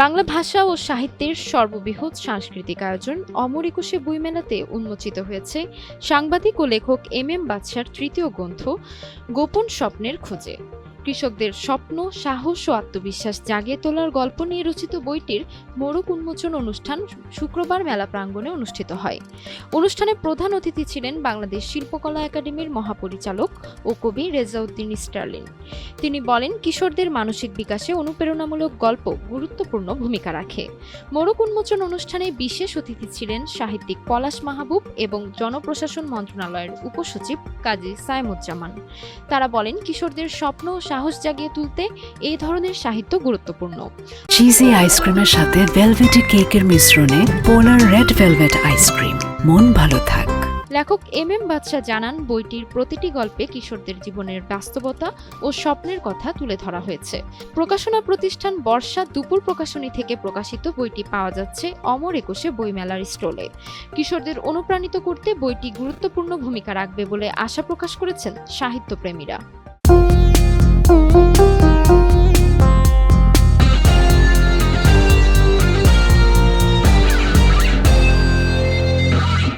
বাংলা ভাষা ও সাহিত্যের সর্ববৃহৎ সাংস্কৃতিক আয়োজন অমর একুশে বইমেলাতে উন্মোচিত হয়েছে সাংবাদিক ও লেখক এম বাদশার তৃতীয় গ্রন্থ গোপন স্বপ্নের খোঁজে। কৃষকদের স্বপ্ন, সাহস ও আত্মবিশ্বাস জাগিয়ে তোলার গল্প নিয়ে রচিত বইটির মোড়ক উন্মোচন অনুষ্ঠান শুক্রবার মেলা প্রাঙ্গণে অনুষ্ঠিত হয়। অনুষ্ঠানে প্রধান অতিথি ছিলেন বাংলাদেশ শিল্পকলা একাডেমির মহাপরিচালক ও কবি রেজাউদ্দিন স্টার্লিন। তিনি বলেন, কিশোরদের মানসিক বিকাশে অনুপ্রেরণামূলক গল্প গুরুত্বপূর্ণ ভূমিকা রাখে। মোড়ক উন্মোচন অনুষ্ঠানে বিশেষ অতিথি ছিলেন সাহিত্যিক পলাশ মাহবুব এবং জনপ্রশাসন মন্ত্রণালয়ের উপসচিব কাজী সাইমুজ্জামান। তারা বলেন, কিশোরদের স্বপ্ন ও সাহস জাগিয়ে তুলতে এই ধরনের সাহিত্য গুরুত্বপূর্ণ। চিজি আইসক্রিমের সাথে ভেলভেটি কেকের মিশ্রণে পোলার রেড ভেলভেট আইসক্রিম, মন ভালো থাক। লেখক এম বাদশা জানান, বইটির প্রতিটি গল্পে কিশোরদের জীবনের বাস্তবতা ও স্বপ্নের কথা তুলে ধরা হয়েছে। প্রকাশনা প্রতিষ্ঠান বর্ষা দুপুর প্রকাশনী থেকে প্রকাশিত বইটি পাওয়া যাচ্ছে অমর একুশে বইমেলার স্টলে। কিশোরদের অনুপ্রাণিত করতে বইটি গুরুত্বপূর্ণ ভূমিকা রাখবে বলে আশা প্রকাশ করেছেন সাহিত্যপ্রেমীরা।